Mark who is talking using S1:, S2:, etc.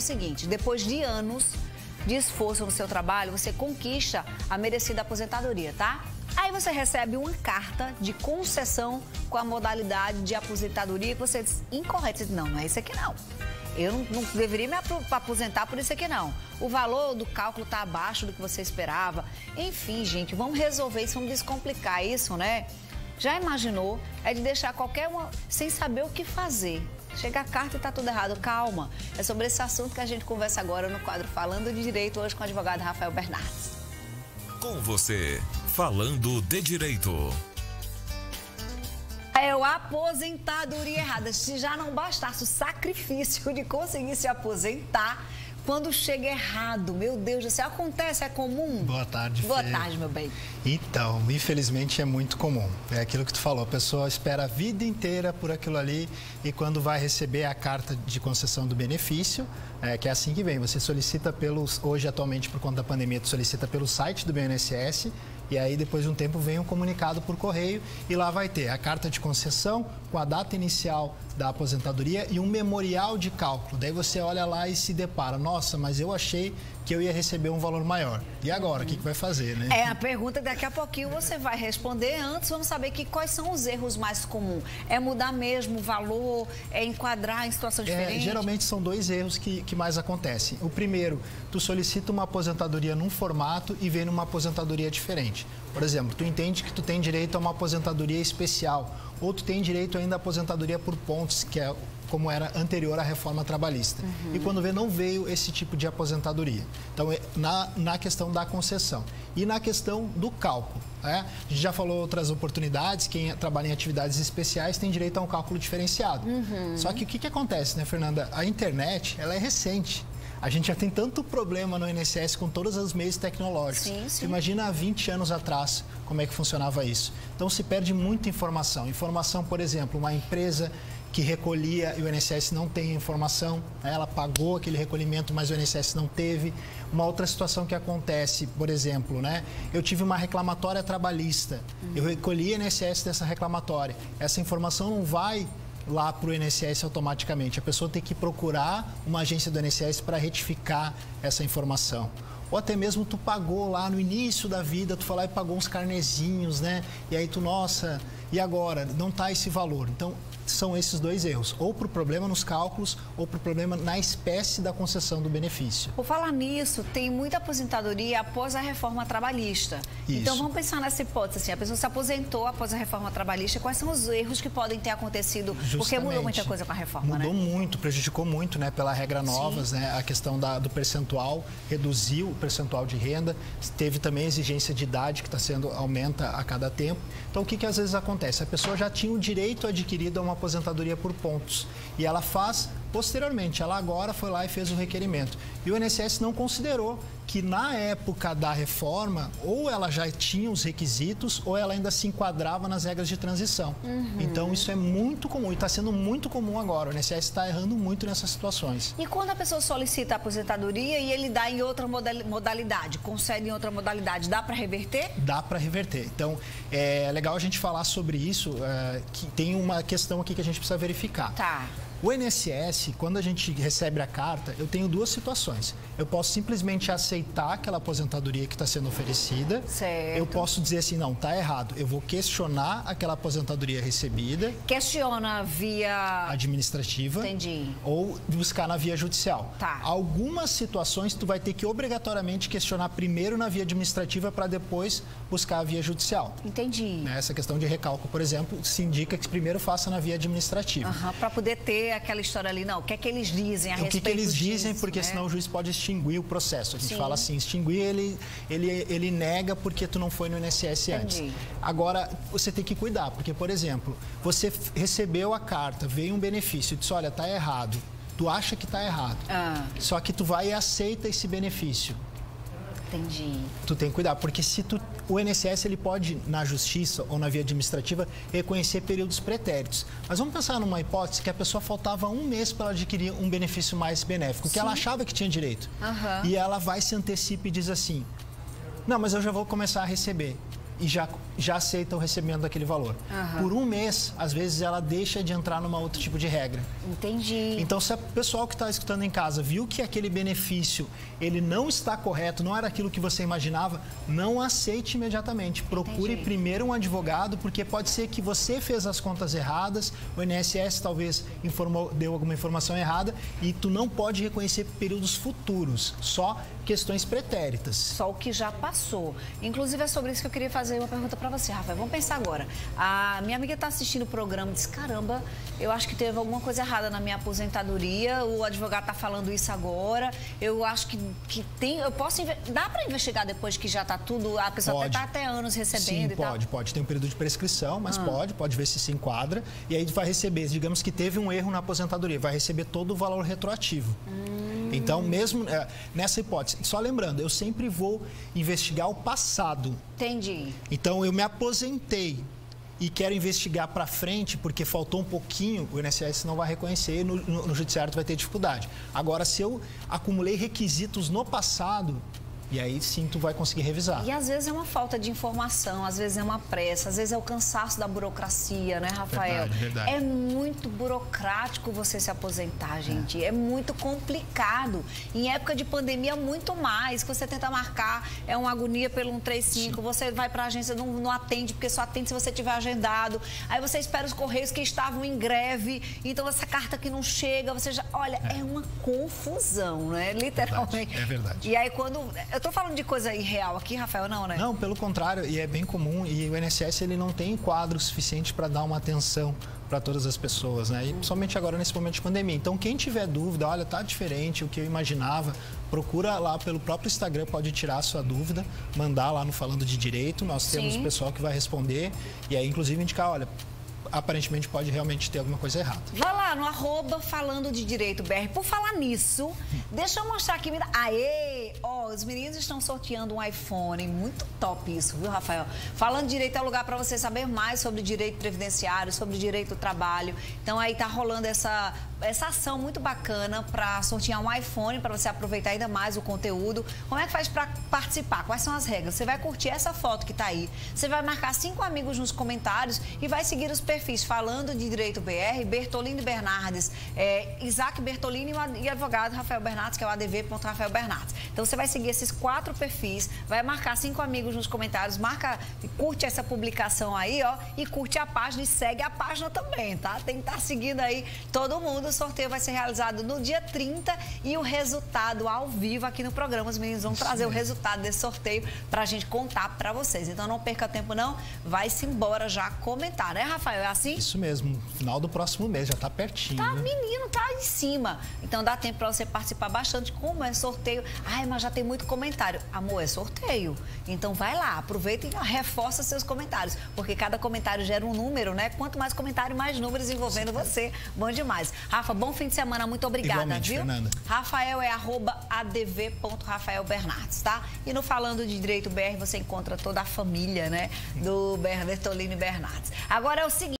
S1: o seguinte: depois de anos de esforço no seu trabalho, você conquista a merecida aposentadoria, tá? Aí você recebe uma carta de concessão com a modalidade de aposentadoria que você diz incorreto. Você diz, não é isso aqui não. Eu não deveria me aposentar por isso aqui não. O valor do cálculo está abaixo do que você esperava. Enfim, gente, vamos resolver isso, vamos descomplicar isso, né? Já imaginou? É de deixar qualquer uma sem saber o que fazer. Chega a carta e está tudo errado. Calma. É sobre esse assunto que a gente conversa agora no quadro Falando de Direito, hoje com o advogado Rafael Bernardes.
S2: Com você, Falando de Direito.
S1: É a aposentadoria errada. Se já não bastasse o sacrifício de conseguir se aposentar, quando chega errado, meu Deus do céu, acontece, é comum?
S3: Boa tarde, Fê.
S1: Boa tarde, meu bem.
S3: Então, infelizmente é muito comum. É aquilo que tu falou, a pessoa espera a vida inteira por aquilo ali e quando vai receber a carta de concessão do benefício, que é assim que vem, você solicita hoje atualmente por conta da pandemia, tu solicita pelo site do INSS e aí depois de um tempo vem um comunicado por correio e lá vai ter a carta de concessão com a data inicial da aposentadoria e um memorial de cálculo. Daí você olha lá e se depara, nossa, mas eu achei que eu ia receber um valor maior. E agora, o que vai fazer, né?
S1: É a pergunta, daqui a pouquinho você vai responder. Antes, vamos saber quais são os erros mais comuns. É mudar mesmo o valor, é enquadrar em situação diferente?
S3: Geralmente são dois erros que mais acontecem. O primeiro, tu solicita uma aposentadoria num formato e vem numa aposentadoria diferente. Por exemplo, tu entende que tu tem direito a uma aposentadoria especial ou tu tem direito ainda à aposentadoria por pontos, que é como era anterior à reforma trabalhista. E quando vê, não veio esse tipo de aposentadoria. Então, na questão da concessão. E na questão do cálculo. A gente já falou outras oportunidades, quem trabalha em atividades especiais tem direito a um cálculo diferenciado. Só que o que acontece, né, Fernanda? A internet, ela é recente. A gente já tem tanto problema no INSS com todos os meios tecnológicos.
S1: Sim, sim.
S3: Imagina há 20 anos atrás como é que funcionava isso. Então se perde muita informação. Informação, por exemplo, uma empresa que recolhia e o INSS não tem informação, né? Ela pagou aquele recolhimento, mas o INSS não teve. Uma outra situação que acontece, por exemplo, né? Eu tive uma reclamatória trabalhista, eu recolhi o INSS dessa reclamatória. Essa informação não vai lá para o INSS automaticamente. A pessoa tem que procurar uma agência do INSS para retificar essa informação. Ou até mesmo tu pagou lá no início da vida, tu foi lá e pagou uns carnezinhos, né? E aí tu, nossa, e agora? Não está esse valor. Então, são esses dois erros, ou para o problema nos cálculos, ou para o problema na espécie da concessão do benefício.
S1: Por falar nisso, tem muita aposentadoria após a reforma trabalhista.
S3: Isso.
S1: Então, vamos pensar nessa hipótese, assim, a pessoa se aposentou após a reforma trabalhista, quais são os erros que podem ter acontecido?
S3: Justamente.
S1: Porque mudou muita coisa com a reforma,
S3: Mudou
S1: né?
S3: muito, prejudicou muito, né? Pela regra novas, né? A questão do percentual, reduziu o percentual de renda, teve também a exigência de idade que aumenta a cada tempo. Então, o que às vezes acontece? A pessoa já tinha o direito adquirido a uma aposentadoria por pontos e ela faz posteriormente, ela agora foi lá e fez o requerimento. E o INSS não considerou que na época da reforma, ou ela já tinha os requisitos, ou ela ainda se enquadrava nas regras de transição. Então, isso é muito comum e está sendo muito comum agora. O INSS está errando muito nessas situações.
S1: E quando a pessoa solicita a aposentadoria e ele dá em outra modalidade, concede em outra modalidade, dá para reverter?
S3: Dá para reverter. Então, é legal a gente falar sobre isso, que tem uma questão aqui que a gente precisa verificar.
S1: Tá.
S3: O INSS, quando a gente recebe a carta, eu tenho duas situações. Eu posso simplesmente aceitar aquela aposentadoria que está sendo oferecida.
S1: Certo.
S3: Eu posso dizer assim, não, está errado. Eu vou questionar aquela aposentadoria recebida.
S1: Questiona via
S3: Administrativa.
S1: Entendi.
S3: Ou buscar na via judicial.
S1: Tá.
S3: Algumas situações tu vai ter que obrigatoriamente questionar primeiro na via administrativa para depois buscar a via judicial.
S1: Entendi.
S3: Essa questão de recálculo, por exemplo, se indica que primeiro faça na via administrativa.
S1: Para poder ter aquela história ali, não, o que é que eles dizem a respeito
S3: O que eles dizem,
S1: disso,
S3: porque
S1: né?
S3: senão o juiz pode extinguir o processo. A gente
S1: Sim.
S3: fala assim, extinguir, ele nega porque tu não foi no INSS antes.
S1: Entendi.
S3: Agora, você tem que cuidar, porque, por exemplo, você recebeu a carta, veio um benefício, disse, olha, tá errado. Tu acha que tá errado. Só que tu vai e aceita esse benefício.
S1: Entendi.
S3: Tu tem que cuidar, porque o INSS ele pode, na justiça ou na via administrativa, reconhecer períodos pretéritos. Mas vamos pensar numa hipótese que a pessoa faltava um mês para ela adquirir um benefício mais benéfico, que ela achava que tinha direito. E ela vai, se antecipa e diz assim, não, mas eu já vou começar a receber. E já já aceita o recebimento daquele valor. Por um mês, às vezes, ela deixa de entrar numa outro tipo de regra.
S1: Entendi.
S3: Então, se o pessoal que está escutando em casa viu que aquele benefício ele não está correto, não era aquilo que você imaginava, não aceite imediatamente. Procure primeiro um advogado, porque pode ser que você fez as contas erradas, o INSS talvez deu alguma informação errada e tu não pode reconhecer períodos futuros, só questões pretéritas.
S1: Só o que já passou. Inclusive, é sobre isso que eu queria fazer uma pergunta para você, Rafael. Vamos pensar agora. A minha amiga está assistindo o programa e disse, caramba, eu acho que teve alguma coisa errada na minha aposentadoria, o advogado está falando isso agora, eu acho que tem, eu posso, dá para investigar depois que já está tudo, a pessoa está até anos recebendo.
S3: Sim,
S1: e tal?
S3: pode. Tem um período de prescrição, mas pode ver se enquadra, e aí vai receber, digamos que teve um erro na aposentadoria, vai receber todo o valor retroativo. Então, mesmo nessa hipótese, só lembrando, eu sempre vou investigar o passado.
S1: Entendi.
S3: Então, eu me aposentei e quero investigar para frente, porque faltou um pouquinho, o INSS não vai reconhecer e no judiciário tu vai ter dificuldade. Agora, se eu acumulei requisitos no passado, e aí sim tu vai conseguir revisar.
S1: E às vezes é uma falta de informação, às vezes é uma pressa, às vezes é o cansaço da burocracia, né, Rafael?
S3: Verdade.
S1: É muito burocrático você se aposentar, gente. É muito complicado. Em época de pandemia, muito mais. Você tenta marcar, é uma agonia pelo 135, sim. Você vai para a agência, não atende, porque só atende se você tiver agendado. Aí você espera os correios que estavam em greve, então essa carta que não chega, você já... Olha, é uma confusão, né? Literalmente.
S3: É verdade.
S1: E aí quando... Eu tô falando de coisa irreal aqui, Rafael, não, né?
S3: Não, pelo contrário, e é bem comum. E o INSS, ele não tem quadro suficiente para dar uma atenção para todas as pessoas, né? E principalmente agora nesse momento de pandemia. Então, quem tiver dúvida, olha, tá diferente, o que eu imaginava, procura lá pelo próprio Instagram, pode tirar a sua dúvida, mandar lá no Falando de Direito. Nós temos o pessoal que vai responder e aí, inclusive, indicar, olha, aparentemente pode realmente ter alguma coisa errada.
S1: Vai lá no @falando de direito BR. Por falar nisso, deixa eu mostrar aqui. Aê! Ó, os meninos estão sorteando um iPhone. Muito top isso, viu, Rafael? Falando de direito é lugar para você saber mais sobre direito previdenciário, sobre direito do trabalho. Então aí tá rolando essa ação muito bacana para sortear um iPhone, para você aproveitar ainda mais o conteúdo. Como é que faz para participar? Quais são as regras? Você vai curtir essa foto que tá aí. Você vai marcar 5 amigos nos comentários e vai seguir os perfis Falando de Direito BR, Bertolini Bernardes, Isaac Bertolini e advogado Rafael Bernardes, que é o adv.rafael Bernardes. Então você vai seguir esses 4 perfis, vai marcar 5 amigos nos comentários, curte essa publicação aí, ó, e curte a página e segue a página também, tá? Tem que estar seguindo aí todo mundo. O sorteio vai ser realizado no dia 30 e o resultado ao vivo aqui no programa. Os meninos vão trazer o resultado desse sorteio pra gente contar pra vocês. Então não perca tempo não, vai-se embora já comentar, né, Rafael? Assim?
S3: Isso mesmo, final do próximo mês, já tá pertinho.
S1: Tá, menino, tá em cima. Então dá tempo pra você participar bastante. Como é sorteio? Ai, mas já tem muito comentário. Amor, é sorteio. Então vai lá, aproveita e reforça seus comentários. Porque cada comentário gera um número, né? Quanto mais comentário, mais números envolvendo você. Bom demais. Rafa, bom fim de semana, muito obrigada,
S3: igualmente,
S1: viu?
S3: Fernanda.
S1: Rafael é @adv.rafaelbernardes, tá? E no Falando de Direito BR você encontra toda a família, né? Do Bertolini Bernardes. Agora é o seguinte.